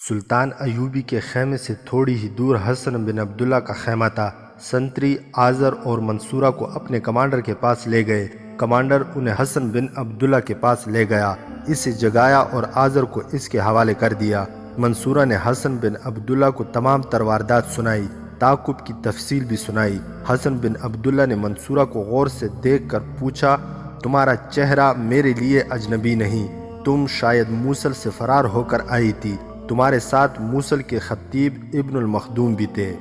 سلطان ایوبی کے خیمے سے تھوڑی ہی دور حسن بن عبداللہ کا خیمہ تھا۔ سنتری آزر اور منصورہ کو اپنے کمانڈر کے پاس لے گئے۔ کمانڈر انہیں حسن بن عبداللہ کے پاس لے گیا، اسے جگایا اور آزر کو اس کے حوالے کر دیا۔ منصورہ نے حسن بن عبداللہ کو تمام تر واردات سنائی، تعاقب کی تفصیل بھی سنائی۔ حسن بن عبداللہ نے منصورہ کو غور سے دیکھ کر پوچھا، تمہارا چہرہ میرے لیے اجنبی نہیں، تم شاید موصل سے فرار ہو کر آئی تھی، تمہارے ساتھ موصل کے خطیب ابن المخدوم بھی تھے۔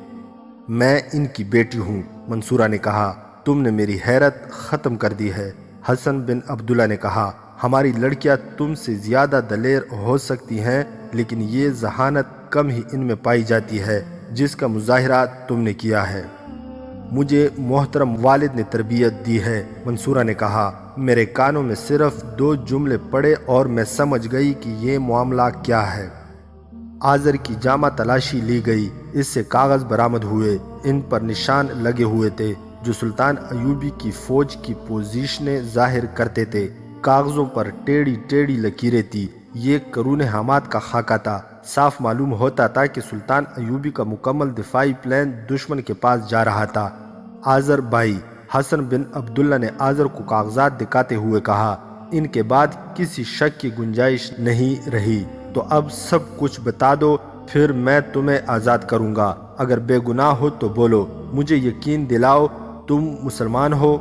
میں ان کی بیٹی ہوں، منصورہ نے کہا، تم نے میری حیرت ختم کر دی ہے۔ حسن بن عبداللہ نے کہا، ہماری لڑکیاں تم سے زیادہ دلیر ہو سکتی ہیں، لیکن یہ ذہانت کم ہی ان میں پائی جاتی ہے جس کا مظاہرہ تم نے کیا ہے۔ مجھے محترم والد نے تربیت دی ہے، منصورہ نے کہا، میرے کانوں میں صرف 2 جملے پڑے اور میں سمجھ گئی کہ یہ معاملہ کیا ہے۔ آزر کی جامہ تلاشی لی گئی، اس سے کاغذ برآمد ہوئے، ان پر نشان لگے ہوئے تھے جو سلطان ایوبی کی فوج کی پوزیشنیں ظاہر کرتے تھے۔ کاغذوں پر ٹیڑھی ٹیڑھی لکیریں تھی، یہ قرون حماد کا خاکہ تھا۔ صاف معلوم ہوتا تھا کہ سلطان ایوبی کا مکمل دفاعی پلان دشمن کے پاس جا رہا تھا۔ آزر بھائی، حسن بن عبداللہ نے آزر کو کاغذات دکھاتے ہوئے کہا، ان کے بعد کسی شک کی گنجائش نہیں رہی، تو اب سب کچھ بتا دو، پھر میں تمہیں آزاد کروں گا۔ اگر بے گناہ ہو تو بولو، مجھے یقین دلاؤ تم مسلمان ہو،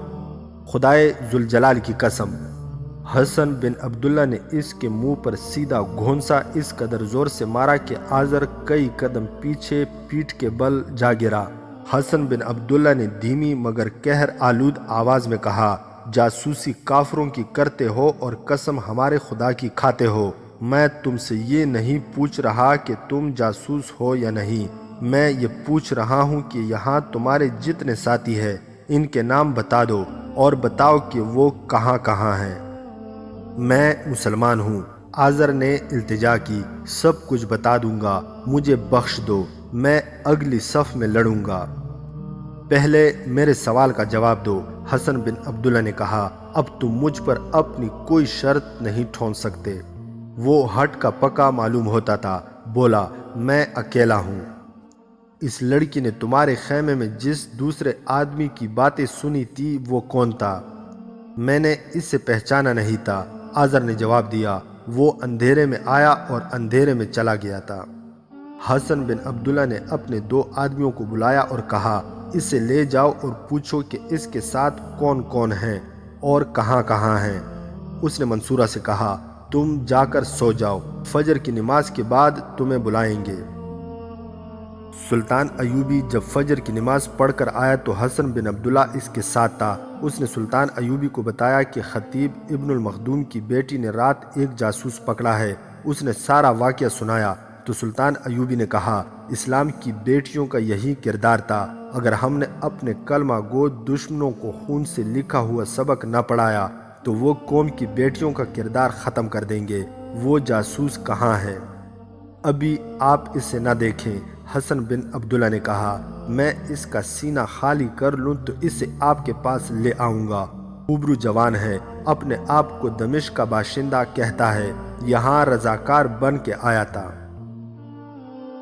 خدائے ذوالجلال کی قسم۔ حسن بن عبداللہ نے اس کے منہ پر سیدھا گھونسا اس قدر زور سے مارا کہ آزر کئی قدم پیچھے پیٹھ کے بل جا گرا۔ حسن بن عبداللہ نے دھیمی مگر قہر آلود آواز میں کہا، جاسوسی کافروں کی کرتے ہو اور قسم ہمارے خدا کی کھاتے ہو۔ میں تم سے یہ نہیں پوچھ رہا کہ تم جاسوس ہو یا نہیں، میں یہ پوچھ رہا ہوں کہ یہاں تمہارے جتنے ساتھی ہیں ان کے نام بتا دو اور بتاؤ کہ وہ کہاں کہاں ہیں۔ میں مسلمان ہوں، آزر نے التجا کی، سب کچھ بتا دوں گا، مجھے بخش دو، میں اگلی صف میں لڑوں گا۔ پہلے میرے سوال کا جواب دو، حسن بن عبداللہ نے کہا، اب تم مجھ پر اپنی کوئی شرط نہیں ٹھون سکتے۔ وہ ہٹ کا پکا معلوم ہوتا تھا، بولا، میں اکیلا ہوں۔ اس لڑکی نے تمہارے خیمے میں جس دوسرے آدمی کی باتیں سنی تھی وہ کون تھا؟ میں نے اسے پہچانا نہیں تھا، آزر نے جواب دیا، وہ اندھیرے میں آیا اور اندھیرے میں چلا گیا تھا۔ حسن بن عبداللہ نے اپنے 2 آدمیوں کو بلایا اور کہا، اسے لے جاؤ اور پوچھو کہ اس کے ساتھ کون کون ہیں اور کہاں کہاں ہیں۔ اس نے منصورہ سے کہا، تم جا کر سو جاؤ، فجر کی نماز کے بعد تمہیں بلائیں گے۔ سلطان ایوبی جب فجر کی نماز پڑھ کر آیا تو حسن بن عبداللہ اس کے ساتھ تھا۔ اس نے سلطان ایوبی کو بتایا کہ خطیب ابن المخدوم کی بیٹی نے رات ایک جاسوس پکڑا ہے۔ اس نے سارا واقعہ سنایا تو سلطان ایوبی نے کہا، اسلام کی بیٹیوں کا یہی کردار تھا، اگر ہم نے اپنے کلمہ گو دشمنوں کو خون سے لکھا ہوا سبق نہ پڑھایا تو وہ قوم کی بیٹیوں کا کردار ختم کر دیں گے۔ وہ جاسوس کہاں ہے؟ ابھی آپ اسے نہ دیکھیں۔ حسن بن عبداللہ نے کہا، میں اس کا سینہ خالی کر لوں تو اسے آپ کے پاس لے آؤں گا۔ ابرو جوان ہے، اپنے آپ کو دمشق کا باشندہ کہتا ہے، یہاں رضاکار بن کے آیا تھا۔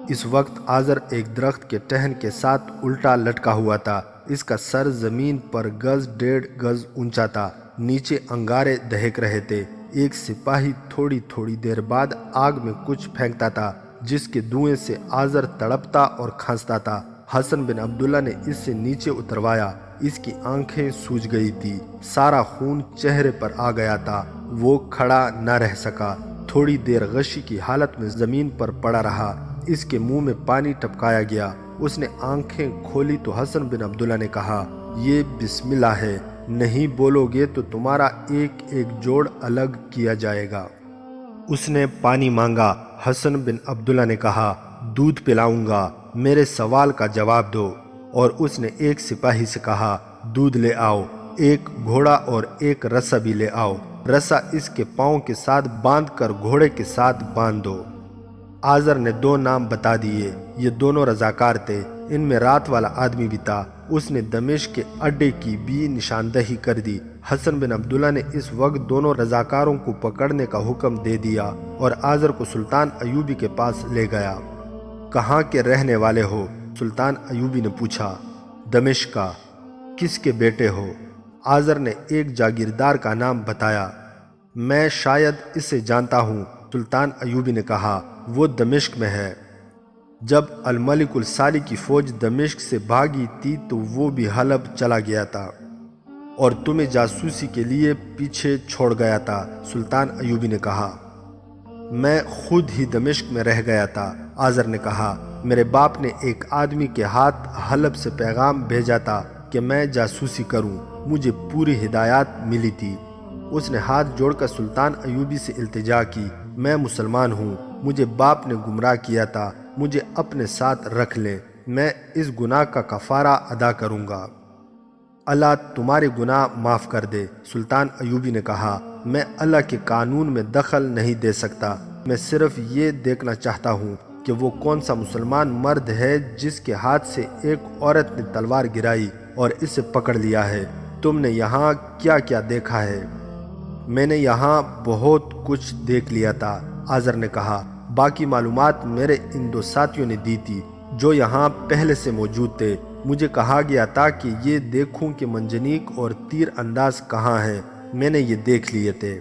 اس وقت آزر ایک درخت کے ٹہن کے ساتھ الٹا لٹکا ہوا تھا، اس کا سر زمین پر 1.5 گز اونچا تھا، نیچے انگارے دہک رہے تھے۔ ایک سپاہی تھوڑی تھوڑی دیر بعد آگ میں کچھ پھینکتا تھا جس کے دھوئیں سے آزر تڑپتا اور کھانستا تھا۔ حسن بن عبداللہ نے اس سے نیچے اتروایا، اس کی آنکھیں سوج گئی تھی، سارا خون چہرے پر آ گیا تھا، وہ کھڑا نہ رہ سکا، تھوڑی دیر غشی کی حالت میں زمین پر پڑا رہا، اس کے منہ میں پانی ٹپکایا گیا۔ اس نے آنکھیں کھولی تو حسن بن عبداللہ نے کہا، یہ بسم اللہ ہے، نہیں بولو گے تو تمہارا ایک ایک جوڑ الگ کیا جائے گا۔ اس نے پانی مانگا۔ حسن بن عبداللہ نے کہا، دودھ پلاؤں گا، میرے سوال کا جواب دو۔ اور اس نے ایک سپاہی سے کہا، دودھ لے آؤ، ایک گھوڑا اور ایک رسا بھی لے آؤ، رسا اس کے پاؤں کے ساتھ باندھ کر گھوڑے کے ساتھ باندھ دو۔ آزر نے 2 نام بتا دیے، یہ دونوں رضاکار تھے، ان میں رات والا آدمی بھی تھا۔ اس نے دمشق کے اڈے کی بھی نشاندہی کر دی۔ حسن بن عبداللہ نے اس وقت دونوں رضاکاروں کو پکڑنے کا حکم دے دیا اور آذر کو سلطان ایوبی کے پاس لے گیا۔ کہاں کے رہنے والے ہو؟ سلطان ایوبی نے پوچھا۔ دمشق کا۔ کس کے بیٹے ہو؟ آذر نے ایک جاگیردار کا نام بتایا۔ میں شاید اسے جانتا ہوں، سلطان ایوبی نے کہا، وہ دمشق میں ہے۔ جب الملک الصالح کی فوج دمشق سے بھاگی تھی تو وہ بھی حلب چلا گیا تھا اور تمہیں جاسوسی کے لیے پیچھے چھوڑ گیا تھا، سلطان ایوبی نے کہا۔ میں خود ہی دمشق میں رہ گیا تھا، آذر نے کہا۔ میرے باپ نے ایک آدمی کے ہاتھ حلب سے پیغام بھیجا تھا کہ میں جاسوسی کروں، مجھے پوری ہدایات ملی تھی۔ اس نے ہاتھ جوڑ کر سلطان ایوبی سے التجا کی، میں مسلمان ہوں، مجھے باپ نے گمراہ کیا تھا، مجھے اپنے ساتھ رکھ لیں، میں اس گناہ کا کفارہ ادا کروں گا۔ اللہ تمہارے گناہ معاف کر دے، سلطان ایوبی نے کہا۔ میں اللہ کے قانون میں دخل نہیں دے سکتا، میں صرف یہ دیکھنا چاہتا ہوں کہ وہ کون سا مسلمان مرد ہے جس کے ہاتھ سے ایک عورت نے تلوار گرائی اور اسے پکڑ لیا ہے۔ تم نے یہاں کیا کیا دیکھا ہے؟ میں نے یہاں بہت کچھ دیکھ لیا تھا، آذر نے کہا۔ باقی معلومات میرے ان دو ساتھیوں نے دی تھی جو یہاں پہلے سے موجود تھے۔ مجھے کہا گیا تھا کہ یہ دیکھوں کہ منجنیق اور تیر انداز کہاں ہیں، میں نے یہ دیکھ لیے تھے۔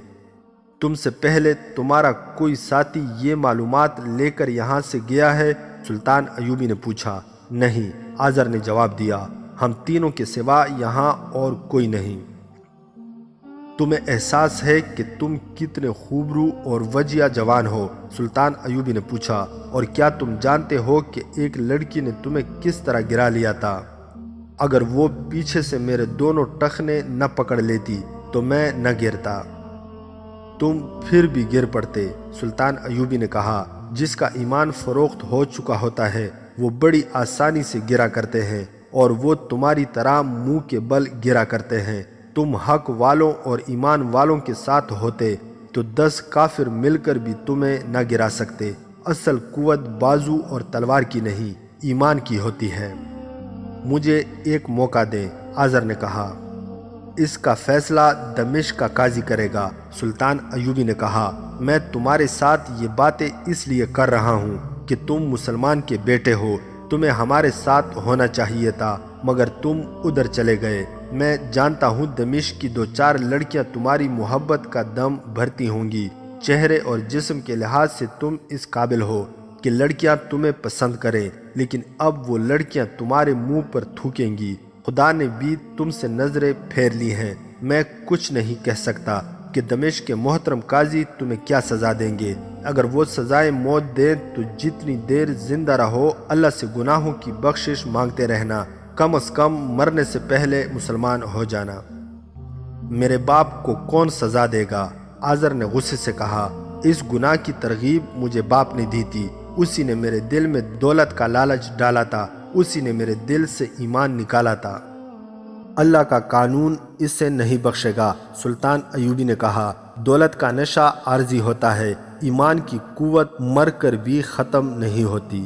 تم سے پہلے تمہارا کوئی ساتھی یہ معلومات لے کر یہاں سے گیا ہے؟ سلطان ایوبی نے پوچھا۔ نہیں، آذر نے جواب دیا، ہم تینوں کے سوا یہاں اور کوئی نہیں۔ تمہیں احساس ہے کہ تم کتنے خوبرو اور وجیہ جوان ہو؟ سلطان ایوبی نے پوچھا۔ اور کیا تم جانتے ہو کہ ایک لڑکی نے تمہیں کس طرح گرا لیا تھا؟ اگر وہ پیچھے سے میرے دونوں ٹخنے نہ پکڑ لیتی تو میں نہ گرتا، تم پھر بھی گر پڑتے، سلطان ایوبی نے کہا۔ جس کا ایمان فروخت ہو چکا ہوتا ہے وہ بڑی آسانی سے گرا کرتے ہیں، اور وہ تمہاری طرح منہ کے بل گرا کرتے ہیں۔ تم حق والوں اور ایمان والوں کے ساتھ ہوتے تو 10 کافر مل کر بھی تمہیں نہ گرا سکتے۔ اصل قوت بازو اور تلوار کی نہیں، ایمان کی ہوتی ہے۔ مجھے ایک موقع دیں، آذر نے کہا۔ اس کا فیصلہ دمشق کا قاضی کرے گا، سلطان ایوبی نے کہا۔ میں تمہارے ساتھ یہ باتیں اس لیے کر رہا ہوں کہ تم مسلمان کے بیٹے ہو، تمہیں ہمارے ساتھ ہونا چاہیے تھا، مگر تم ادھر چلے گئے۔ میں جانتا ہوں دمشق کی 2-4 لڑکیاں تمہاری محبت کا دم بھرتی ہوں گی۔ چہرے اور جسم کے لحاظ سے تم اس قابل ہو کہ لڑکیاں تمہیں پسند کریں، لیکن اب وہ لڑکیاں تمہارے منہ پر تھوکیں گی۔ خدا نے بھی تم سے نظریں پھیر لی ہیں۔ میں کچھ نہیں کہہ سکتا کہ دمشق کے محترم قاضی تمہیں کیا سزا دیں گے۔ اگر وہ سزائے موت دیں تو جتنی دیر زندہ رہو اللہ سے گناہوں کی بخشش مانگتے رہنا، کم از کم مرنے سے پہلے مسلمان ہو جانا۔ میرے باپ کو کون سزا دے گا؟ آذر نے غصے سے کہا۔ اس گناہ کی ترغیب مجھے باپ نے دی تھی، اسی نے میرے دل میں دولت کا لالچ ڈالا تھا، اسی نے میرے دل سے ایمان نکالا تھا۔ اللہ کا قانون اسے نہیں بخشے گا، سلطان ایوبی نے کہا۔ دولت کا نشہ عارضی ہوتا ہے، ایمان کی قوت مر کر بھی ختم نہیں ہوتی۔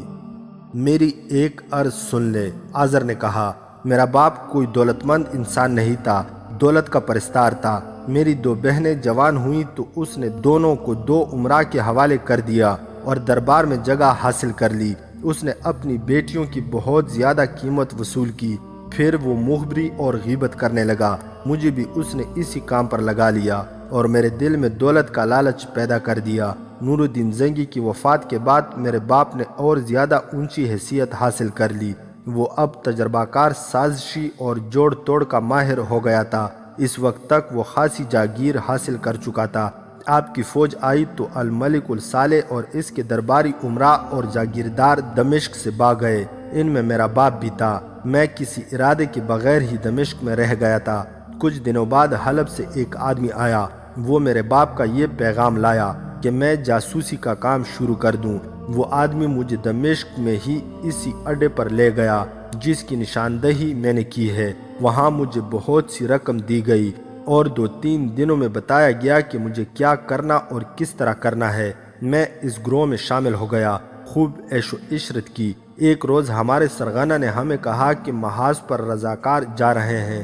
میری ایک عرض سن لے، آذر نے کہا۔ میرا باپ کوئی دولت مند انسان نہیں تھا، دولت کا پرستار تھا۔ میری 2 بہنیں جوان ہوئیں تو اس نے دونوں کو 2 امراء کے حوالے کر دیا اور دربار میں جگہ حاصل کر لی۔ اس نے اپنی بیٹیوں کی بہت زیادہ قیمت وصول کی، پھر وہ مخبری اور غیبت کرنے لگا۔ مجھے بھی اس نے اسی کام پر لگا لیا اور میرے دل میں دولت کا لالچ پیدا کر دیا۔ نور الدین زنگی کی وفات کے بعد میرے باپ نے اور زیادہ اونچی حیثیت حاصل کر لی۔ وہ اب تجربہ کار سازشی اور جوڑ توڑ کا ماہر ہو گیا تھا۔ اس وقت تک وہ خاصی جاگیر حاصل کر چکا تھا۔ آپ کی فوج آئی تو الملک الصالح اور اس کے درباری امراء اور جاگیردار دمشق سے بھاگ گئے۔ ان میں میرا باپ بھی تھا۔ میں کسی ارادے کے بغیر ہی دمشق میں رہ گیا تھا۔ کچھ دنوں بعد حلب سے ایک آدمی آیا، وہ میرے باپ کا یہ پیغام لایا کہ میں جاسوسی کا کام شروع کر دوں۔ وہ آدمی مجھے دمشق میں ہی اسی اڈے پر لے گیا جس کی نشاندہی میں نے کی ہے۔ وہاں مجھے بہت سی رقم دی گئی اور 2-3 دنوں میں بتایا گیا کہ مجھے کیا کرنا اور کس طرح کرنا ہے۔ میں اس گروہ میں شامل ہو گیا، خوب عیش و عشرت کی۔ ایک روز ہمارے سرغنہ نے ہمیں کہا کہ محاذ پر رضاکار جا رہے ہیں،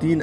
3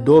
2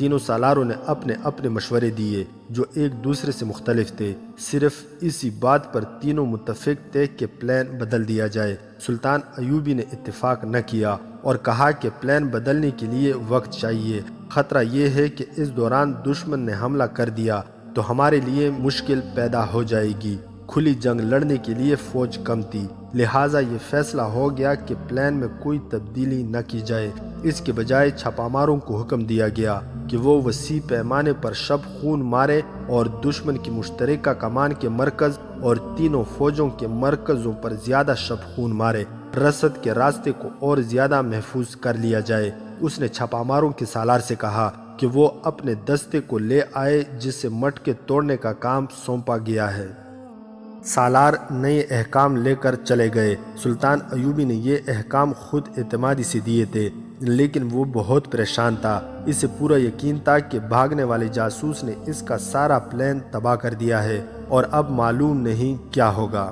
تینوں سالاروں نے اپنے اپنے مشورے دیے جو ایک دوسرے سے مختلف تھے۔ صرف اسی بات پر تینوں متفق تھے کہ پلان بدل دیا جائے۔ سلطان ایوبی نے اتفاق نہ کیا اور کہا کہ پلان بدلنے کے لیے وقت چاہیے۔ خطرہ یہ ہے کہ اس دوران دشمن نے حملہ کر دیا تو ہمارے لیے مشکل پیدا ہو جائے گی۔ کھلی جنگ لڑنے کے لیے فوج کم تھی، لہٰذا یہ فیصلہ ہو گیا کہ پلان میں کوئی تبدیلی نہ کی جائے۔ اس کے بجائے چھاپہ ماروں کو حکم دیا گیا کہ وہ وسیع پیمانے پر شب خون مارے اور دشمن کی مشترکہ کمان کے مرکز اور تینوں فوجوں کے مرکزوں پر زیادہ شب خون مارے۔ رسد کے راستے کو اور زیادہ محفوظ کر لیا جائے۔ اس نے چھاپہ ماروں کے سالار سے کہا کہ وہ اپنے دستے کو لے آئے جسے مٹکے توڑنے کا کام سونپا گیا ہے۔ سالار نئے احکام لے کر چلے گئے۔ سلطان ایوبی نے یہ احکام خود اعتمادی سے دیے تھے، لیکن وہ بہت پریشان تھا۔ اسے پورا یقین تھا کہ بھاگنے والے جاسوس نے اس کا سارا پلان تباہ کر دیا ہے اور اب معلوم نہیں کیا ہوگا۔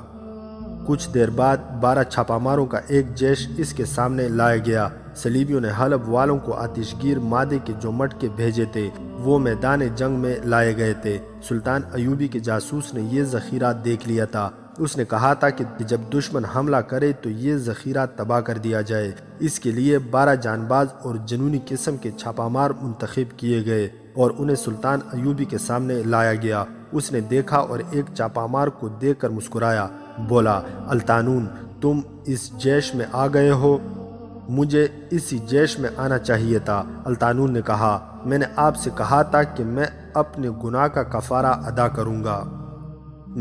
کچھ دیر بعد 12 چھاپہ ماروں کا ایک جیش اس کے سامنے لایا گیا۔ صلیبیوں نے حلب والوں کو آتش گیر مادے کے جو مٹکے بھیجے تھے وہ میدان جنگ میں لائے گئے تھے۔ سلطان ایوبی کے جاسوس نے یہ ذخیرہ دیکھ لیا تھا۔ اس نے کہا تھا کہ جب دشمن حملہ کرے تو یہ ذخیرہ تباہ کر دیا جائے۔ اس کے لیے 12 جان باز اور جنونی قسم کے چھاپہ مار منتخب کیے گئے اور انہیں سلطان ایوبی کے سامنے لایا گیا۔ اس نے دیکھا اور ایک چھاپہ مار کو دیکھ کر مسکرایا، بولا، الطانون، تم اس جیش میں آ گئے ہو؟ مجھے اسی جیش میں آنا چاہیے تھا۔ الطانون نے کہا، میں نے آپ سے کہا تھا کہ میں اپنے گناہ کا کفارہ ادا کروں گا۔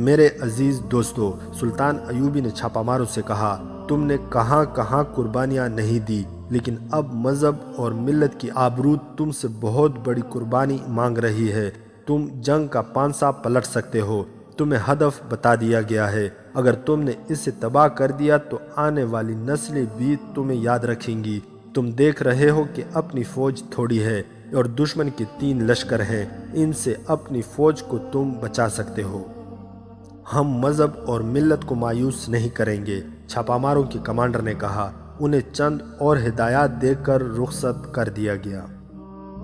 میرے عزیز دوستو، سلطان ایوبی نے چھاپہ ماروں سے کہا، تم نے کہاں کہاں قربانیاں نہیں دی، لیکن اب مذہب اور ملت کی آبرو تم سے بہت بڑی قربانی مانگ رہی ہے۔ تم جنگ کا پانسا پلٹ سکتے ہو۔ تمہیں ہدف بتا دیا گیا ہے۔ اگر تم نے اسے تباہ کر دیا تو آنے والی نسلیں بھی تمہیں یاد رکھیں گی۔ تم دیکھ رہے ہو کہ اپنی فوج تھوڑی ہے اور دشمن کے 3 لشکر ہیں۔ ان سے اپنی فوج کو تم بچا سکتے ہو۔ ہم مذہب اور ملت کو مایوس نہیں کریں گے، چھاپہ ماروں کے کمانڈر نے کہا۔ انہیں چند اور ہدایات دے کر رخصت کر دیا گیا۔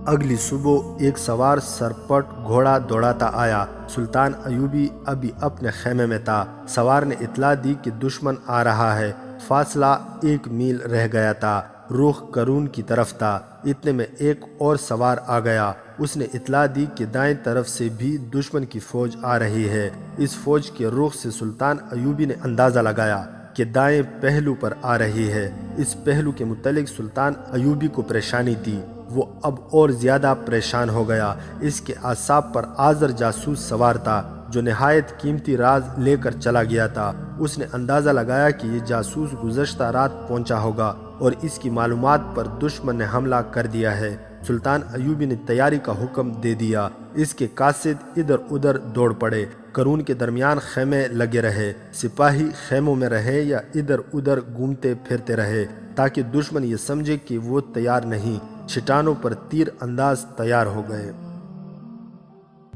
اگلی صبح ایک سوار سرپٹ گھوڑا دوڑاتا آیا۔ سلطان ایوبی ابھی اپنے خیمے میں تھا۔ سوار نے اطلاع دی کہ دشمن آ رہا ہے۔ فاصلہ 1 میل رہ گیا تھا۔ رخ کرون کی طرف تھا۔ اتنے میں ایک اور سوار آ گیا۔ اس نے اطلاع دی کہ دائیں طرف سے بھی دشمن کی فوج آ رہی ہے۔ اس فوج کے رخ سے سلطان ایوبی نے اندازہ لگایا کہ دائیں پہلو پر آ رہی ہے۔ اس پہلو کے متعلق سلطان ایوبی کو پریشانی تھی۔ وہ اب اور زیادہ پریشان ہو گیا۔ اس کے اعصاب پر آزر جاسوس سوار تھا جو نہایت قیمتی راز لے کر چلا گیا تھا۔ اس نے اندازہ لگایا کہ یہ جاسوس گزشتہ رات پہنچا ہوگا اور اس کی معلومات پر دشمن نے حملہ کر دیا ہے۔ سلطان ایوبی نے تیاری کا حکم دے دیا۔ اس کے قاصد ادھر ادھر دوڑ پڑے۔ کرون کے درمیان خیمے لگے رہے۔ سپاہی خیموں میں رہے یا ادھر ادھر گھومتے پھرتے رہے تاکہ دشمن یہ سمجھے کہ وہ تیار نہیں۔ چٹانوں پر تیر انداز تیار ہو گئے۔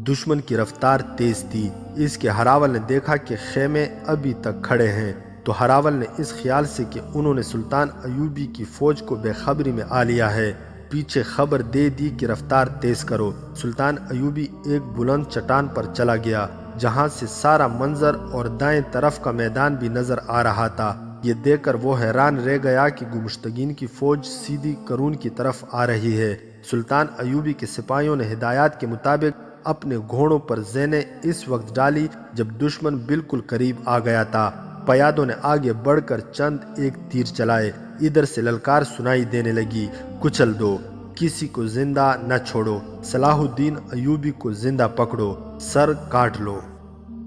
دشمن کی رفتار تیز تھی۔ اس کے ہراول نے دیکھا کہ خیمے ابھی تک کھڑے ہیں تو ہراول نے اس خیال سے کہ انہوں نے سلطان ایوبی کی فوج کو بے خبری میں آ لیا ہے، پیچھے خبر دے دی کہ رفتار تیز کرو۔ سلطان ایوبی ایک بلند چٹان پر چلا گیا جہاں سے سارا منظر اور دائیں طرف کا میدان بھی نظر آ رہا تھا۔ یہ دیکھ کر وہ حیران رہ گیا کہ گمشتگین کی فوج سیدھی کرون کی طرف آ رہی ہے۔ سلطان ایوبی کے سپاہیوں نے ہدایات کے مطابق اپنے گھوڑوں پر زینیں اس وقت ڈالی جب دشمن بالکل قریب آ گیا تھا۔ پیادوں نے آگے بڑھ کر چند ایک تیر چلائے۔ ادھر سے للکار سنائی دینے لگی، کچل دو، کسی کو زندہ نہ چھوڑو، صلاح الدین ایوبی کو زندہ پکڑو، سر کاٹ لو۔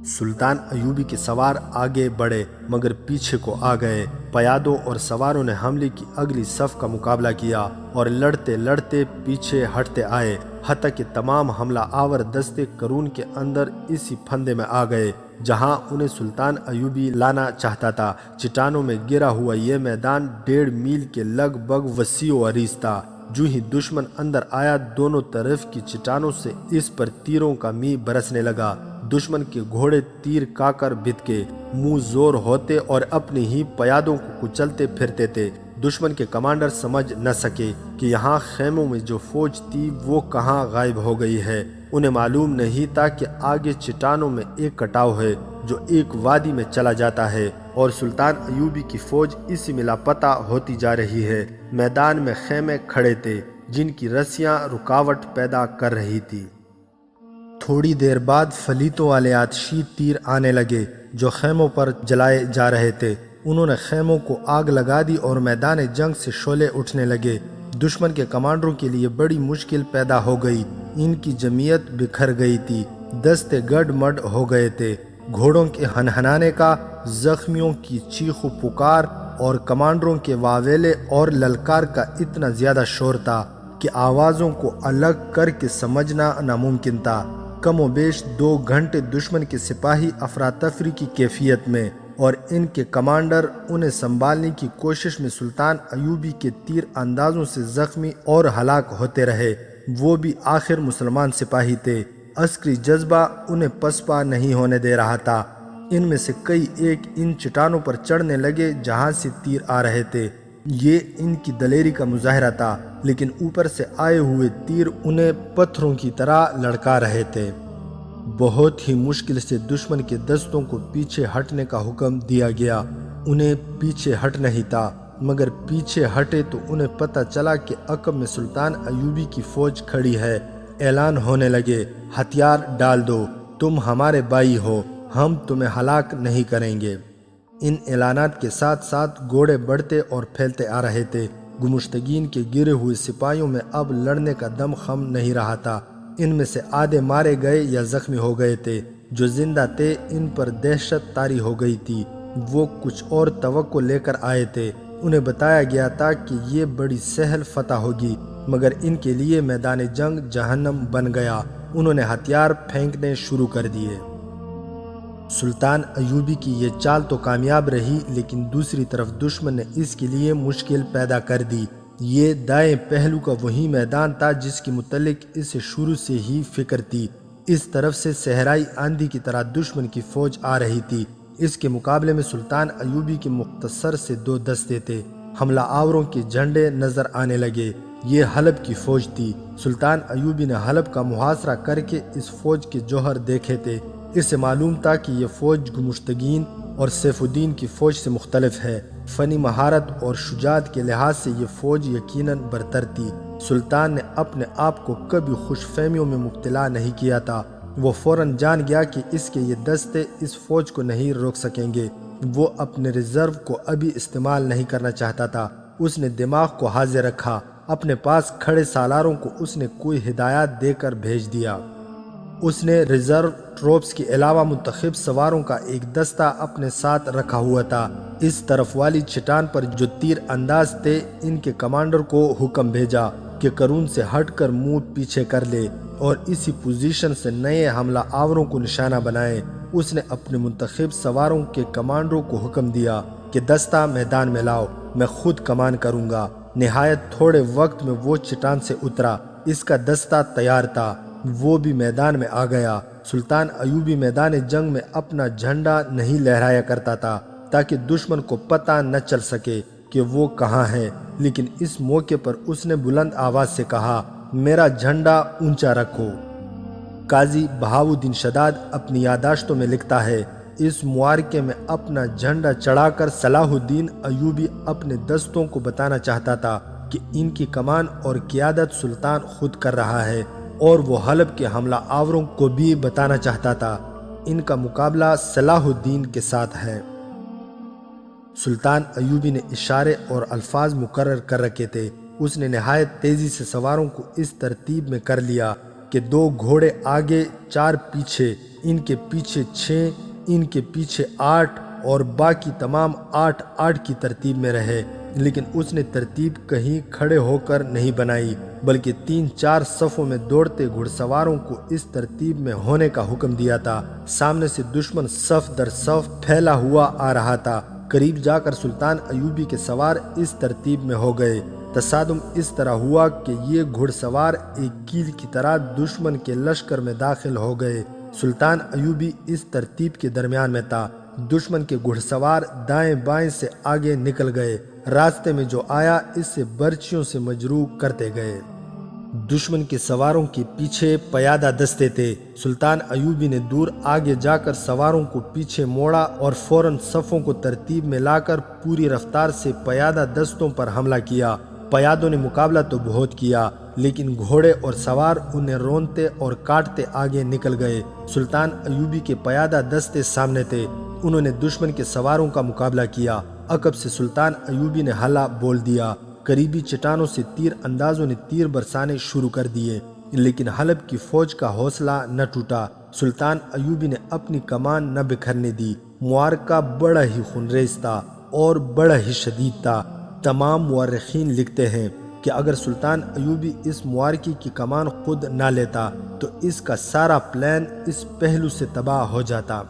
سلطان ایوبی کے سوار آگے بڑھے مگر پیچھے کو آ گئے۔ پیادوں اور سواروں نے حملے کی اگلی صف کا مقابلہ کیا اور لڑتے لڑتے پیچھے ہٹتے آئے، حتیٰ کہ تمام حملہ آور دستے کرون کے اندر اسی پھندے میں آ گئے جہاں انہیں سلطان ایوبی لانا چاہتا تھا۔ چٹانوں میں گرا ہوا یہ میدان 1.5 میل کے لگ بھگ وسیع و عریض تھا۔ جو ہی دشمن اندر آیا دونوں طرف کی چٹانوں سے اس پر تیروں کا می برسنے لگا۔ دشمن کے گھوڑے تیر کا کر بھتکے، منہ زور ہوتے اور اپنے ہی پیادوں کو کچلتے پھرتے تھے۔ دشمن کے کمانڈر سمجھ نہ سکے کہ یہاں خیموں میں جو فوج تھی وہ کہاں غائب ہو گئی ہے۔ انہیں معلوم نہیں تھا کہ آگے چٹانوں میں ایک کٹاؤ ہے جو ایک وادی میں چلا جاتا ہے اور سلطان ایوبی کی فوج اسی میں لاپتہ ہوتی جا رہی ہے۔ میدان میں خیمے کھڑے تھے جن کی رسیاں رکاوٹ پیدا کر رہی تھی۔ تھوڑی دیر بعد فلیتوں والے آتشی تیر آنے لگے جو خیموں پر جلائے جا رہے تھے۔ انہوں نے خیموں کو آگ لگا دی اور میدان جنگ سے شعلے اٹھنے لگے۔ دشمن کے کمانڈروں کے لیے بڑی مشکل پیدا ہو گئی۔ ان کی جمعیت بکھر گئی تھی، دستے گڈ مڈ ہو گئے تھے۔ گھوڑوں کے ہنہنانے کا، زخمیوں کی چیخ و پکار اور کمانڈروں کے واویلے اور للکار کا اتنا زیادہ شور تھا کہ آوازوں کو الگ کر کے سمجھنا ناممکن تھا۔ کم و بیش 2 گھنٹے دشمن کے سپاہی افراتفری کی کیفیت میں اور ان کے کمانڈر انہیں سنبھالنے کی کوشش میں سلطان ایوبی کے تیر اندازوں سے زخمی اور ہلاک ہوتے رہے۔ وہ بھی آخر مسلمان سپاہی تھے۔ عسکری جذبہ انہیں پسپا نہیں ہونے دے رہا تھا۔ ان میں سے کئی ایک ان چٹانوں پر چڑھنے لگے جہاں سے تیر آ رہے تھے۔ یہ ان کی دلیری کا مظاہرہ تھا، لیکن اوپر سے آئے ہوئے تیر انہیں پتھروں کی طرح لڑکا رہے تھے۔ بہت ہی مشکل سے دشمن کے دستوں کو پیچھے ہٹنے کا حکم دیا گیا۔ انہیں پیچھے ہٹنا ہی تھا، مگر پیچھے ہٹے تو انہیں پتہ چلا کہ عقب میں سلطان ایوبی کی فوج کھڑی ہے۔ اعلان ہونے لگے، ہتھیار ڈال دو، تم ہمارے بھائی ہو، ہم تمہیں ہلاک نہیں کریں گے۔ ان اعلانات کے ساتھ ساتھ گھوڑے بڑھتے اور پھیلتے آ رہے تھے۔ گمشتگین کے گرے ہوئے سپاہیوں میں اب لڑنے کا دم خم نہیں رہا تھا۔ ان میں سے آدھے مارے گئے یا زخمی ہو گئے تھے۔ جو زندہ تھے ان پر دہشت طاری ہو گئی تھی۔ وہ کچھ اور توقع لے کر آئے تھے۔ انہیں بتایا گیا تھا کہ یہ بڑی سہل فتح ہوگی، مگر ان کے لیے میدان جنگ جہنم بن گیا۔ انہوں نے ہتھیار پھینکنے شروع کر دیے۔ سلطان ایوبی کی یہ چال تو کامیاب رہی، لیکن دوسری طرف دشمن نے اس کے لیے مشکل پیدا کر دی۔ یہ دائیں پہلو کا وہی میدان تھا جس کے متعلق اسے شروع سے ہی فکر تھی۔ اس طرف سے صحرائی آندھی کی طرح دشمن کی فوج آ رہی تھی۔ اس کے مقابلے میں سلطان ایوبی کے مختصر سے 2 دستے تھے۔ حملہ آوروں کے جھنڈے نظر آنے لگے۔ یہ حلب کی فوج تھی۔ سلطان ایوبی نے حلب کا محاصرہ کر کے اس فوج کے جوہر دیکھے تھے۔ اس سے معلوم تھا کہ یہ فوج گمشتگین اور سیف الدین کی فوج سے مختلف ہے۔ فنی مہارت اور شجاعت کے لحاظ سے یہ فوج یقیناً برتر تھی۔ سلطان نے اپنے آپ کو کبھی خوش فہمیوں میں مبتلا نہیں کیا تھا۔ وہ فوراً جان گیا کہ اس کے یہ دستے اس فوج کو نہیں روک سکیں گے۔ وہ اپنے ریزرو کو ابھی استعمال نہیں کرنا چاہتا تھا۔ اس نے دماغ کو حاضر رکھا۔ اپنے پاس کھڑے سالاروں کو اس نے کوئی ہدایات دے کر بھیج دیا۔ اس نے ریزرو ٹروپس کے علاوہ منتخب سواروں کا ایک دستہ اپنے ساتھ رکھا ہوا تھا۔ اس طرف والی چٹان پر جو تیر انداز تھے، ان کے کمانڈر کو حکم بھیجا کہ قرون سے ہٹ کر منہ پیچھے کر لے اور اسی پوزیشن سے نئے حملہ آوروں کو نشانہ بنائے۔ اس نے اپنے منتخب سواروں کے کمانڈروں کو حکم دیا کہ دستہ میدان میں لاؤ، میں خود کمان کروں گا۔ نہایت تھوڑے وقت میں وہ چٹان سے اترا۔ اس کا دستہ تیار تھا۔ وہ بھی میدان میں آ گیا۔ سلطان ایوبی میدان جنگ میں اپنا جھنڈا نہیں لہرایا کرتا تھا تاکہ دشمن کو پتہ نہ چل سکے کہ وہ کہاں ہے، لیکن اس موقع پر اس نے بلند آواز سے کہا، میرا جھنڈا اونچا رکھو۔ قاضی بہاؤالدین شداد اپنی یادداشتوں میں لکھتا ہے، اس معرکے میں اپنا جھنڈا چڑھا کر صلاح الدین ایوبی اپنے دستوں کو بتانا چاہتا تھا کہ ان کی کمان اور قیادت سلطان خود کر رہا ہے، اور وہ حلب کے حملہ آوروں کو بھی بتانا چاہتا تھا ان کا مقابلہ صلاح الدین کے ساتھ ہے۔ سلطان ایوبی نے اشارے اور الفاظ مقرر کر رکھے تھے۔ اس نے نہایت تیزی سے سواروں کو اس ترتیب میں کر لیا کہ 2 گھوڑے آگے، 4 پیچھے، ان کے پیچھے 6، ان کے پیچھے 8 اور باقی تمام 8 کی ترتیب میں رہے۔ لیکن اس نے ترتیب کہیں کھڑے ہو کر نہیں بنائی، بلکہ 3-4 صفوں میں دوڑتے گھڑ سواروں کو اس ترتیب میں ہونے کا حکم دیا تھا۔ سامنے سے دشمن صف در صف پھیلا ہوا آ رہا تھا۔ قریب جا کر سلطان ایوبی کے سوار اس ترتیب میں ہو گئے۔ تصادم اس طرح ہوا کہ یہ گھڑ سوار ایک کیل کی طرح دشمن کے لشکر میں داخل ہو گئے۔ سلطان ایوبی اس ترتیب کے درمیان میں تھا۔ دشمن کے گھڑ سوار دائیں بائیں سے آگے نکل گئے راستے میں جو آیا اس سے برچیوں سے مجروح کرتے گئے۔ دشمن کے سواروں کے پیچھے پیادہ دستے تھے۔ سلطان ایوبی نے دور آگے جا کر سواروں کو پیچھے موڑا اور فوراً صفوں کو ترتیب میں لا کر پوری رفتار سے پیادہ دستوں پر حملہ کیا۔ پیادوں نے مقابلہ تو بہت کیا، لیکن گھوڑے اور سوار انہیں رونتے اور کاٹتے آگے نکل گئے۔ سلطان ایوبی کے پیادہ دستے سامنے تھے، انہوں نے دشمن کے سواروں کا مقابلہ کیا۔ عقب سے سلطان ایوبی نے حلہ بول دیا۔ قریبی چٹانوں سے تیر اندازوں نے تیر برسانے شروع کر دیے، لیکن حلب کی فوج کا حوصلہ نہ ٹوٹا۔ سلطان ایوبی نے اپنی کمان نہ بکھرنے دی۔ معرکہ بڑا ہی خونریز تھا اور بڑا ہی شدید تھا۔ تمام مورخین لکھتے ہیں کہ اگر سلطان ایوبی اس معرکے کی کمان خود نہ لیتا تو اس کا سارا پلان اس پہلو سے تباہ ہو جاتا۔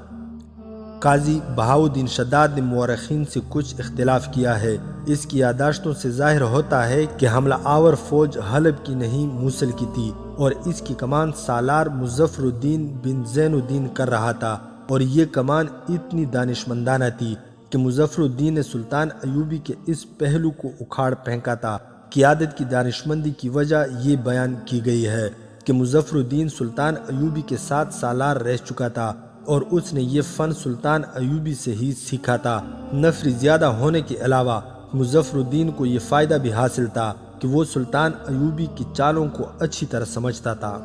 قاضی بہاؤالدین شداد نے مورخین سے کچھ اختلاف کیا ہے۔ اس کی یادداشتوں سے ظاہر ہوتا ہے کہ حملہ آور فوج حلب کی نہیں موصل کی تھی اور اس کی کمان سالار مظفر الدین بن زین الدین کر رہا تھا، اور یہ کمان اتنی دانشمندانہ تھی کہ مظفر الدین نے سلطان ایوبی کے اس پہلو کو اکھاڑ پھینکا تھا۔ قیادت کی دانشمندی کی وجہ یہ بیان کی گئی ہے کہ مظفر الدین سلطان ایوبی کے ساتھ سالار رہ چکا تھا اور اس نے یہ فن سلطان ایوبی سے ہی سیکھا تھا۔ نفری زیادہ ہونے کے علاوہ مظفر الدین کو یہ فائدہ بھی حاصل تھا کہ وہ سلطان ایوبی کی چالوں کو اچھی طرح سمجھتا تھا۔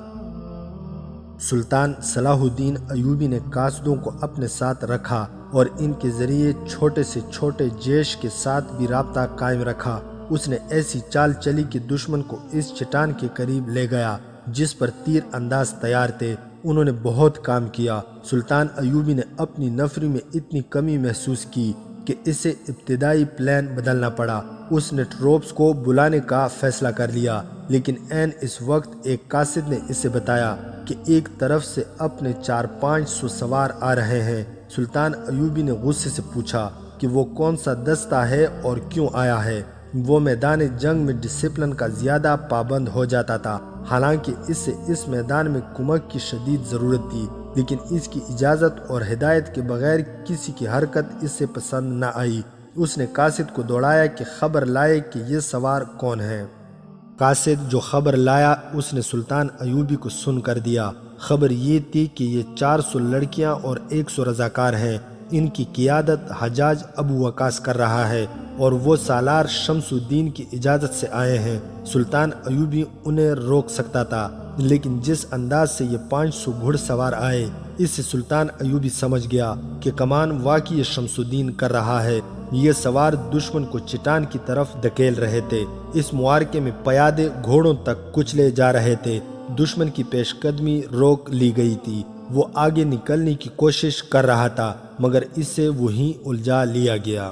سلطان صلاح الدین ایوبی نے قاصدوں کو اپنے ساتھ رکھا اور ان کے ذریعے چھوٹے سے چھوٹے جیش کے ساتھ بھی رابطہ قائم رکھا۔ اس نے ایسی چال چلی کہ دشمن کو اس چٹان کے قریب لے گیا جس پر تیر انداز تیار تھے۔ انہوں نے بہت کام کیا۔ سلطان ایوبی نے اپنی نفری میں اتنی کمی محسوس کی کہ اسے ابتدائی پلان بدلنا پڑا۔ اس نے ٹروپس کو بلانے کا فیصلہ کر لیا، لیکن عین اس وقت ایک قاصد نے اسے بتایا کہ ایک طرف سے اپنے 400-500 سوار آ رہے ہیں۔ سلطان ایوبی نے غصے سے پوچھا کہ وہ کون سا دستہ ہے اور کیوں آیا ہے۔ وہ میدان جنگ میں ڈسپلن کا زیادہ پابند ہو جاتا تھا، حالانکہ اس سے اس میدان میں کمک کی شدید ضرورت تھی، لیکن اس کی اجازت اور ہدایت کے بغیر کسی کی حرکت اس سے پسند نہ آئی۔ اس نے قاصد کو دوڑایا کہ خبر لائے کہ یہ سوار کون ہیں۔ قاصد جو خبر لایا اس نے سلطان ایوبی کو سن کر دیا۔ خبر یہ تھی کہ یہ 400 لڑکیاں اور 100 رضاکار ہیں۔ ان کی قیادت حجاج ابو وقاص کر رہا ہے اور وہ سالار شمس الدین کی اجازت سے آئے ہیں۔ سلطان ایوبی انہیں روک سکتا تھا، لیکن جس انداز سے یہ 500 گھڑ سوار آئے اس سے سلطان ایوبی سمجھ گیا کہ کمان واقعی شمس الدین کر رہا ہے۔ یہ سوار دشمن کو چٹان کی طرف دھکیل رہے تھے۔ اس معرکے میں پیادے گھوڑوں تک کچلے جا رہے تھے۔ دشمن کی پیش قدمی روک لی گئی تھی۔ وہ آگے نکلنے کی کوشش کر رہا تھا مگر اس سے وہیں الجھا لیا گیا۔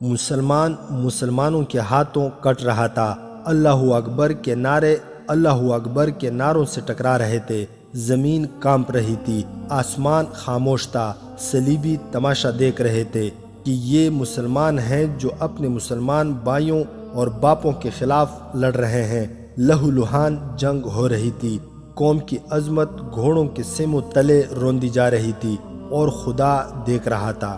مسلمانوں کے ہاتھوں کٹ رہا تھا۔ اللہ اکبر کے نعرے اللہ اکبر کے نعروں سے ٹکرا رہے تھے۔ زمین کانپ رہی تھی، آسمان خاموش تھا۔ صلیبی تماشا دیکھ رہے تھے کہ یہ مسلمان ہیں جو اپنے مسلمان بھائیوں اور باپوں کے خلاف لڑ رہے ہیں۔ لہو لہان جنگ ہو رہی تھی۔ قوم کی عظمت گھوڑوں کے سموں تلے روندی جا رہی تھی اور خدا دیکھ رہا تھا۔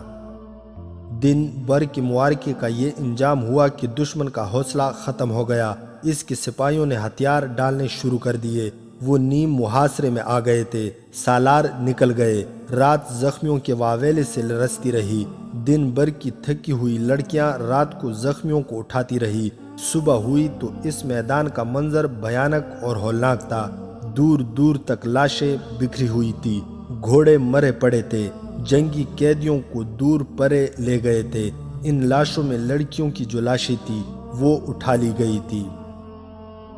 دن بھر کے معرکے کا یہ انجام ہوا کہ دشمن کا حوصلہ ختم ہو گیا۔ اس کے سپاہیوں نے ہتھیار ڈالنے شروع کر دیے۔ وہ نیم محاصرے میں آ گئے تھے۔ سالار نکل گئے۔ رات زخمیوں کے واویلے سے لرزتی رہی۔ دن بھر کی تھکی ہوئی لڑکیاں رات کو زخمیوں کو اٹھاتی رہی۔ صبح ہوئی تو اس میدان کا منظر بھیانک اور ہولناک تھا۔ دور دور تک لاشیں بکھری ہوئی تھی، گھوڑے مرے پڑے تھے، جنگی قیدیوں کو دور پرے لے گئے تھے۔ ان لاشوں میں لڑکیوں کی جو لاشیں تھی وہ اٹھا لی گئی تھی۔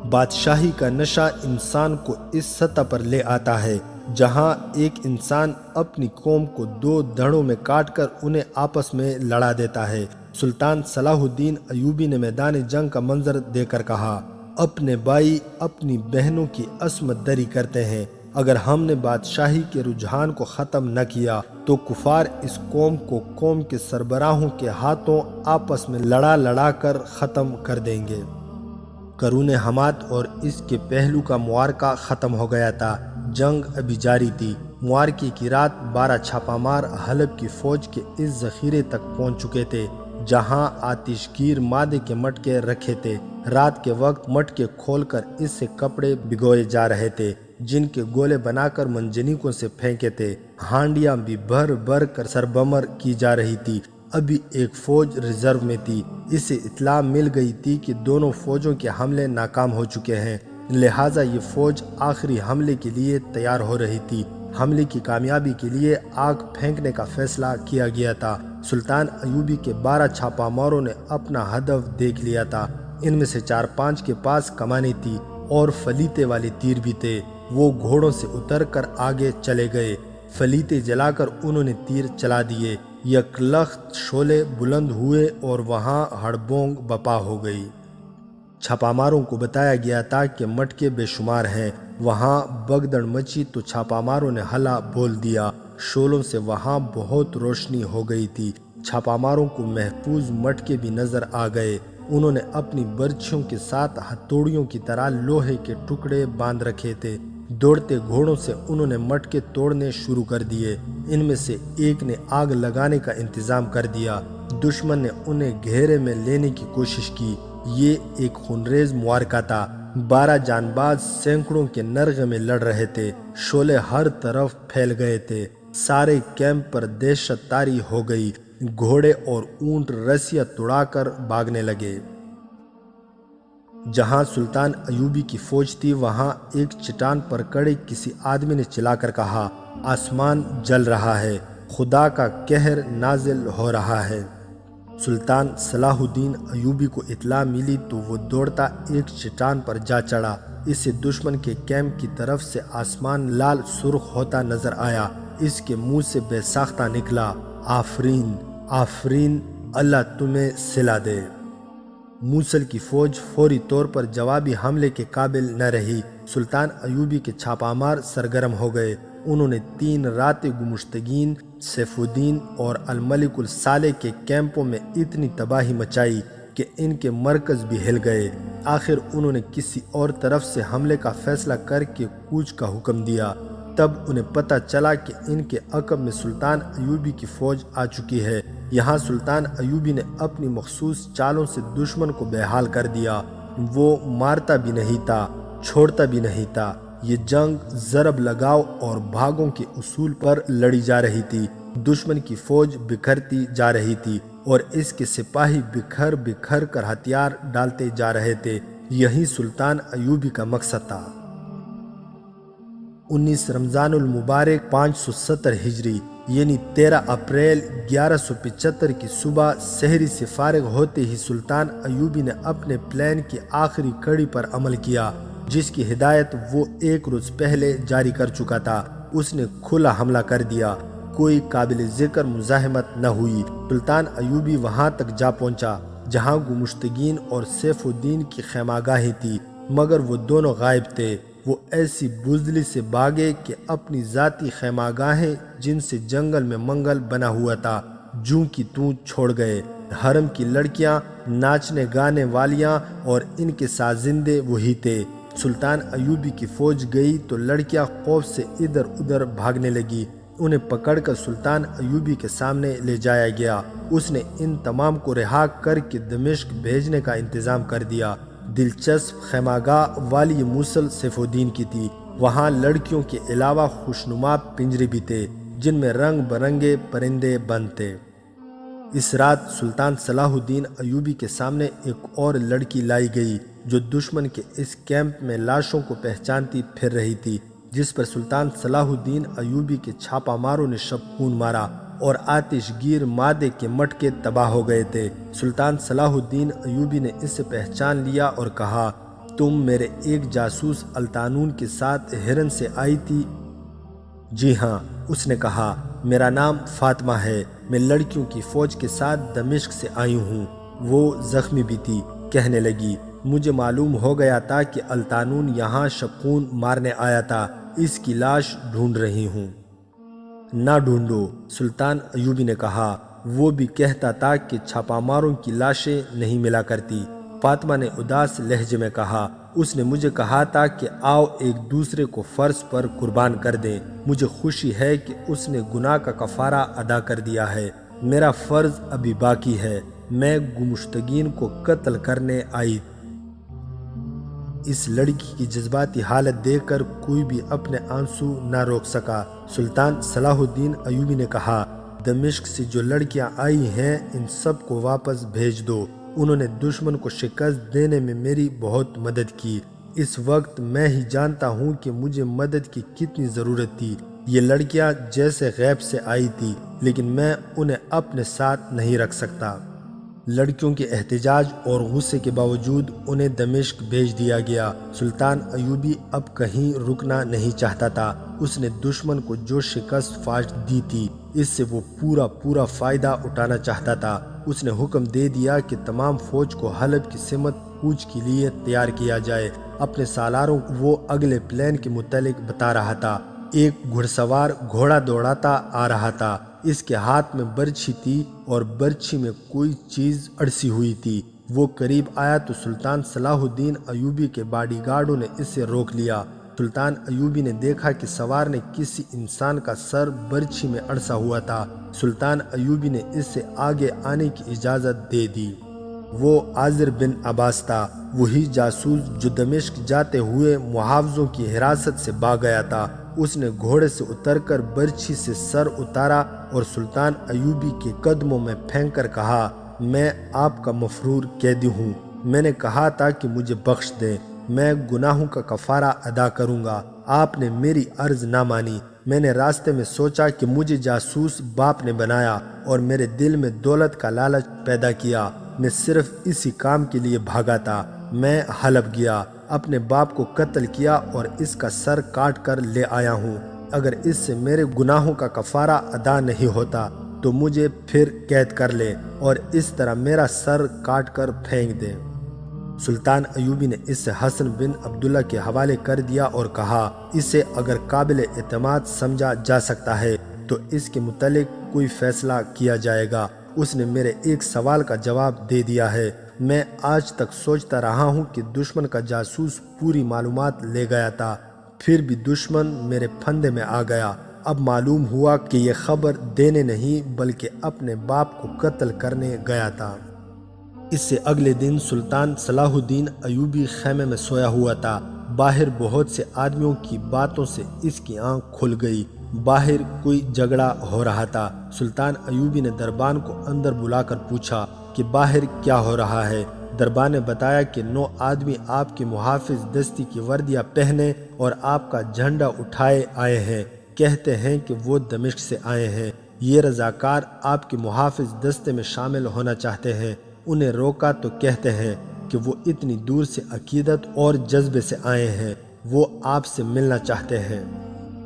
بادشاہی کا نشہ انسان کو اس سطح پر لے آتا ہے جہاں ایک انسان اپنی قوم کو 2 دھڑوں میں کاٹ کر انہیں آپس میں لڑا دیتا ہے۔ سلطان صلاح الدین ایوبی نے میدان جنگ کا منظر دے کر کہا، اپنے بھائی اپنی بہنوں کی عصمت دری کرتے ہیں۔ اگر ہم نے بادشاہی کے رجحان کو ختم نہ کیا تو کفار اس قوم کو قوم کے سربراہوں کے ہاتھوں آپس میں لڑا لڑا کر ختم کر دیں گے۔ قرون حماد اور اس کے پہلو کا معرکہ ختم ہو گیا تھا۔ جنگ ابھی جاری تھی۔ معرکے کی رات 12 چھاپہ مار حلب کی فوج کے اس ذخیرے تک پہنچ چکے تھے جہاں آتش گیر مادے کے مٹکے رکھے تھے۔ رات کے وقت مٹکے کھول کر اس سے کپڑے بھگوئے جا رہے تھے جن کے گولے بنا کر منجنیقوں سے پھینکے تھے۔ ہانڈیاں بھی بھر بھر کر سربمر کی جا رہی تھی۔ ابھی ایک فوج ریزرو میں تھی۔ اسے اطلاع مل گئی تھی کہ دونوں فوجوں کے حملے ناکام ہو چکے ہیں، لہٰذا یہ فوج آخری حملے کے لیے تیار ہو رہی تھی۔ حملے کی کامیابی کے لیے آگ پھینکنے کا فیصلہ کیا گیا تھا۔ سلطان ایوبی کے 12 چھاپہ ماروں نے اپنا ہدف دیکھ لیا تھا۔ ان میں سے 4-5 کے پاس کمانیں تھی اور فلیتے والے تیر بھی تھے۔ وہ گھوڑوں سے اتر کر آگے چلے گئے۔ فلیتے جلا کر انہوں نے تیر چلا دیے۔ یک لخت شعلے بلند ہوئے اور وہاں ہڑبونگ بپا ہو گئی۔ چھاپہ ماروں کو بتایا گیا تھا کہ مٹکے بے شمار ہیں۔ وہاں بگدڑ مچی تو چھاپہ ماروں نے ہلا بول دیا۔ شعلوں سے وہاں بہت روشنی ہو گئی تھی۔ چھاپہ ماروں کو محفوظ مٹکے بھی نظر آ گئے۔ انہوں نے اپنی برچھیوں کے ساتھ ہتھوڑیوں کی طرح لوہے کے ٹکڑے باندھ رکھے تھے۔ دوڑتے گھوڑوں سے انہوں نے مٹکے توڑنے شروع کر دیے۔ ان میں سے ایک نے آگ لگانے کا انتظام کر دیا۔ دشمن نے انہیں گھیرے میں لینے کی کوشش کی۔ یہ ایک خونریز معرکہ تھا۔ 12 جان باز سینکڑوں کے نرغے میں لڑ رہے تھے۔ شعلے ہر طرف پھیل گئے تھے۔ سارے کیمپ پر دہشت طاری ہو گئی۔ گھوڑے اور اونٹ رسیاں توڑا کر بھاگنے لگے۔ جہاں سلطان ایوبی کی فوج تھی وہاں ایک چٹان پر کھڑے کسی آدمی نے چلا کر کہا، آسمان جل رہا ہے، خدا کا قہر نازل ہو رہا ہے۔ سلطان صلاح الدین ایوبی کو اطلاع ملی تو وہ دوڑتا ایک چٹان پر جا چڑھا۔ اسے دشمن کے کیمپ کی طرف سے آسمان لال سرخ ہوتا نظر آیا۔ اس کے منہ سے بے ساختہ نکلا، آفرین آفرین، اللہ تمہیں صلہ دے۔ موصل کی فوج فوری طور پر جوابی حملے کے قابل نہ رہی۔ سلطان ایوبی کے چھاپہ مار سرگرم ہو گئے۔ انہوں نے 3 راتیں گمشتگین، سیف الدین اور الملک الصالح کے کیمپوں میں اتنی تباہی مچائی کہ ان کے مرکز بھی ہل گئے۔ آخر انہوں نے کسی اور طرف سے حملے کا فیصلہ کر کے کوچ کا حکم دیا۔ تب انہیں پتہ چلا کہ ان کے عقب میں سلطان ایوبی کی فوج آ چکی ہے۔ یہاں سلطان ایوبی نے اپنی مخصوص چالوں سے دشمن کو بے حال کر دیا۔ وہ مارتا بھی نہیں تھا، چھوڑتا بھی نہیں تھا۔ یہ جنگ ضرب لگاؤ اور بھاگوں کے اصول پر لڑی جا رہی تھی۔ دشمن کی فوج بکھرتی جا رہی تھی اور اس کے سپاہی بکھر بکھر کر ہتھیار ڈالتے جا رہے تھے۔ یہی سلطان ایوبی کا مقصد تھا۔ 19 رمضان المبارک 570 ہجری یعنی 13 اپریل 1175 کی صبح سحری سے فارغ ہوتے ہی سلطان ایوبی نے اپنے پلان کی آخری کڑی پر عمل کیا، جس کی ہدایت وہ 1 روز پہلے جاری کر چکا تھا۔ اس نے کھلا حملہ کر دیا۔ کوئی قابل ذکر مزاحمت نہ ہوئی۔ سلطان ایوبی وہاں تک جا پہنچا جہاں گمشتگین اور سیف الدین کی خیمہ گاہیں تھی، مگر وہ دونوں غائب تھے۔ وہ ایسی بزدلی سے بھاگے کہ اپنی ذاتی خیمہ گاہیں جن سے جنگل میں منگل بنا ہوا تھا جوں کی توں چھوڑ گئے۔ حرم کی لڑکیاں، ناچنے گانے والیاں اور ان کے سازندے وہی تھے۔ سلطان ایوبی کی فوج گئی تو لڑکیاں خوف سے ادھر ادھر بھاگنے لگی۔ انہیں پکڑ کر سلطان ایوبی کے سامنے لے جایا گیا۔ اس نے ان تمام کو رہا کر کے دمشق بھیجنے کا انتظام کر دیا۔ دلچسپ خیمہ گاہ والی یہ موصل سیف الدین کی تھی۔ وہاں لڑکیوں کے علاوہ خوشنما پنجرے بھی تھے جن میں رنگ برنگے پرندے بند تھے۔ اس رات سلطان صلاح الدین ایوبی کے سامنے ایک اور لڑکی لائی گئی جو دشمن کے اس کیمپ میں لاشوں کو پہچانتی پھر رہی تھی، جس پر سلطان صلاح الدین ایوبی کے چھاپہ ماروں نے شب خون مارا اور آتش گیر مادے کے مٹکے تباہ ہو گئے تھے۔ سلطان صلاح الدین ایوبی نے اسے پہچان لیا اور کہا، تم میرے ایک جاسوس الطانون کے ساتھ ہرن سے آئی تھی؟ جی ہاں، اس نے کہا، میرا نام فاطمہ ہے، میں لڑکیوں کی فوج کے ساتھ دمشق سے آئی ہوں۔ وہ زخمی بھی تھی۔ کہنے لگی، مجھے معلوم ہو گیا تھا کہ الطانون یہاں شبخون مارنے آیا تھا، اس کی لاش ڈھونڈ رہی ہوں۔ نہ ڈھونڈو، سلطان ایوبی نے کہا، وہ بھی کہتا تھا کہ چھاپہ ماروں کی لاشیں نہیں ملا کرتی۔ فاطمہ نے اداس لہجے میں کہا، اس نے مجھے کہا تھا کہ آؤ ایک دوسرے کو فرض پر قربان کر دیں۔ مجھے خوشی ہے کہ اس نے گناہ کا کفارہ ادا کر دیا ہے۔ میرا فرض ابھی باقی ہے۔ میں گمشتگین کو قتل کرنے آئی۔ اس لڑکی کی جذباتی حالت دیکھ کر کوئی بھی اپنے آنسو نہ روک سکا۔ سلطان صلاح الدین ایوبی نے کہا، دمشق سے جو لڑکیاں آئی ہیں ان سب کو واپس بھیج دو۔ انہوں نے دشمن کو شکست دینے میں میری بہت مدد کی۔ اس وقت میں ہی جانتا ہوں کہ مجھے مدد کی کتنی ضرورت تھی۔ یہ لڑکیاں جیسے غیب سے آئی تھی، لیکن میں انہیں اپنے ساتھ نہیں رکھ سکتا۔ لڑکیوں کے احتجاج اور غصے کے باوجود انہیں دمشق بھیج دیا گیا۔ سلطان ایوبی اب کہیں رکنا نہیں چاہتا تھا۔ اس نے دشمن کو جو شکست فاش دی تھی اس سے وہ پورا فائدہ اٹھانا چاہتا تھا۔ اس نے حکم دے دیا کہ تمام فوج کو حلب کی سمت کوچ کے لیے تیار کیا جائے۔ اپنے سالاروں کو وہ اگلے پلان کے متعلق بتا رہا تھا۔ ایک گھڑ سوار گھوڑا دوڑاتا آ رہا تھا۔ اس کے ہاتھ میں برچھی تھی اور برچھی میں کوئی چیز اڑسی ہوئی تھی۔ وہ قریب آیا تو سلطان صلاح الدین ایوبی کے باڈی گارڈوں نے اسے روک لیا۔ سلطان ایوبی نے دیکھا کہ سوار نے کسی انسان کا سر برچھی میں اڑسا ہوا تھا۔ سلطان ایوبی نے اس سے آگے آنے کی اجازت دے دی۔ وہ عازر بن عباس تھا، وہی جاسوس جو دمشق جاتے ہوئے محافظوں کی حراست سے بھاگ گیا تھا۔ اس نے گھوڑے سے اتر کر برچھی سے سر اتارا اور سلطان ایوبی کے قدموں میں پھینک کر کہا، میں آپ کا مفرور قیدی ہوں۔ میں نے کہا تھا کہ مجھے بخش دیں، میں گناہوں کا کفارہ ادا کروں گا۔ آپ نے میری عرض نہ مانی۔ میں نے راستے میں سوچا کہ مجھے جاسوس باپ نے بنایا اور میرے دل میں دولت کا لالچ پیدا کیا۔ میں صرف اسی کام کے لیے بھاگا تھا۔ میں حلب گیا، اپنے باپ کو قتل کیا اور اس کا سر کاٹ کر لے آیا ہوں۔ اگر اس سے میرے گناہوں کا کفارہ ادا نہیں ہوتا تو مجھے پھر قید کر لے اور اس طرح میرا سر کاٹ کر پھینک دے۔ سلطان ایوبی نے اسے حسن بن عبداللہ کے حوالے کر دیا اور کہا، اسے اگر قابل اعتماد سمجھا جا سکتا ہے تو اس کے متعلق کوئی فیصلہ کیا جائے گا۔ اس نے میرے ایک سوال کا جواب دے دیا ہے۔ میں آج تک سوچتا رہا ہوں کہ دشمن کا جاسوس پوری معلومات لے گیا تھا، پھر بھی دشمن میرے پھندے میں آ گیا۔ اب معلوم ہوا کہ یہ خبر دینے نہیں بلکہ اپنے باپ کو قتل کرنے گیا تھا۔ اس سے اگلے دن سلطان صلاح الدین ایوبی خیمے میں سویا ہوا تھا۔ باہر بہت سے آدمیوں کی باتوں سے اس کی آنکھ کھل گئی۔ باہر کوئی جھگڑا ہو رہا تھا۔ سلطان ایوبی نے دربان کو اندر بلا کر پوچھا کہ باہر کیا ہو رہا ہے۔ دربان نے بتایا کہ 9 آدمی آپ کی محافظ دستی کی وردیاں پہنے اور آپ کا جھنڈا اٹھائے آئے ہیں۔ کہتے ہیں کہ وہ دمشق سے آئے ہیں۔ یہ رضاکار آپ کی محافظ دستے میں شامل ہونا چاہتے ہیں۔ انہیں روکا تو کہتے ہیں کہ وہ اتنی دور سے عقیدت اور جذبے سے آئے ہیں، وہ آپ سے ملنا چاہتے ہیں۔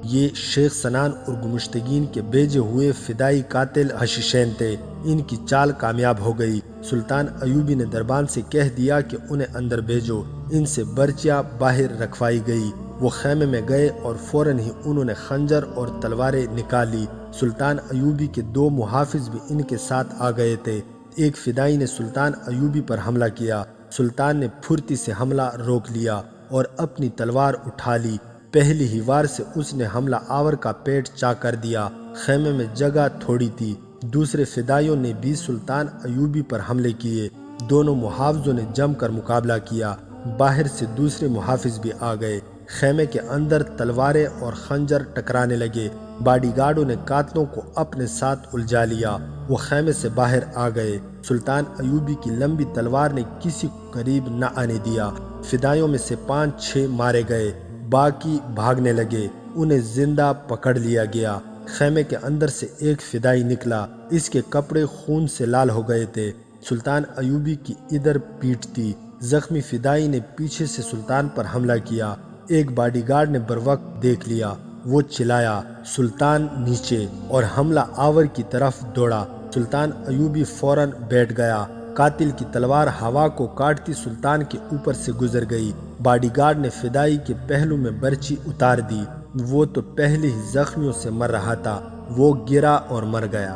یہ شیخ سنان اور گمشتگین کے بھیجے ہوئے فدائی قاتل حشیشین تھے۔ ان کی چال کامیاب ہو گئی۔ سلطان ایوبی نے دربان سے کہہ دیا کہ انہیں اندر بھیجو۔ ان سے برچیاں باہر رکھوائی گئی۔ وہ خیمے میں گئے اور فوراً ہی انہوں نے خنجر اور تلواریں نکال لی۔ سلطان ایوبی کے 2 محافظ بھی ان کے ساتھ آ گئے تھے۔ ایک فدائی نے سلطان ایوبی پر حملہ کیا۔ سلطان نے پھرتی سے حملہ روک لیا اور اپنی تلوار اٹھا لی۔ پہلی ہی وار سے اس نے حملہ آور کا پیٹ چاک کر دیا۔ خیمے میں جگہ تھوڑی تھی۔ دوسرے فدائیوں نے بھی سلطان ایوبی پر حملے کیے۔ دونوں محافظوں نے جم کر مقابلہ کیا۔ باہر سے دوسرے محافظ بھی آ گئے۔ خیمے کے اندر تلواریں اور خنجر ٹکرانے لگے۔ باڈی گارڈوں نے قاتلوں کو اپنے ساتھ الجھا لیا۔ وہ خیمے سے باہر آ گئے۔ سلطان ایوبی کی لمبی تلوار نے کسی کو قریب نہ آنے دیا۔ فدائیوں میں سے 5-6 مارے گئے، باقی بھاگنے لگے۔ انہیں زندہ پکڑ لیا گیا۔ خیمے کے اندر سے ایک فدائی نکلا۔ اس کے کپڑے خون سے لال ہو گئے تھے۔ سلطان ایوبی کی ادھر پیٹھ تھی۔ زخمی فدائی نے پیچھے سے سلطان پر حملہ کیا۔ ایک باڈی گارڈ نے بروقت دیکھ لیا۔ وہ چلایا، سلطان نیچے، اور حملہ آور کی طرف دوڑا۔ سلطان ایوبی فوراً بیٹھ گیا۔ قاتل کی تلوار ہوا کو کاٹتی سلطان کے اوپر سے گزر گئی۔ باڈی گارڈ نے فدائی کے پہلو میں برچی اتار دی۔ وہ تو پہلے ہی زخمیوں سے مر رہا تھا۔ وہ گرا اور مر گیا۔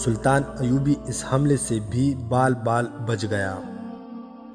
سلطان ایوبی اس حملے سے بھی بال بچ گیا۔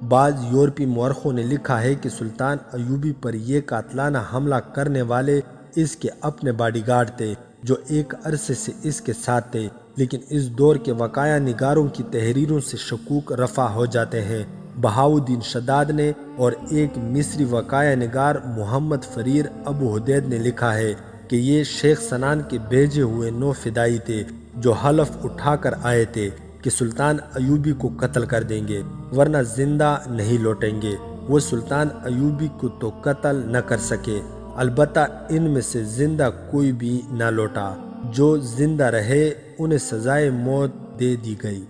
بعض یورپی مورخوں نے لکھا ہے کہ سلطان ایوبی پر یہ قاتلانہ حملہ کرنے والے اس کے اپنے باڈی گارڈ تھے جو ایک عرصے سے اس کے ساتھ تھے، لیکن اس دور کے وقایع نگاروں کی تحریروں سے شکوک رفع ہو جاتے ہیں۔ بہاؤالدین شداد نے اور ایک مصری وقایع نگار محمد فریر ابو حدید نے لکھا ہے کہ یہ شیخ سنان کے بھیجے ہوئے 9 فدائی تھے جو حلف اٹھا کر آئے تھے کہ سلطان ایوبی کو قتل کر دیں گے ورنہ زندہ نہیں لوٹیں گے۔ وہ سلطان ایوبی کو تو قتل نہ کر سکے، البتہ ان میں سے زندہ کوئی بھی نہ لوٹا۔ جو زندہ رہے انہیں سزائے موت دے دی گئی۔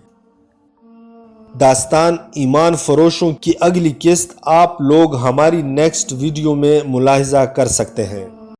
داستان ایمان فروشوں کی اگلی قسط آپ لوگ ہماری نیکسٹ ویڈیو میں ملاحظہ کر سکتے ہیں۔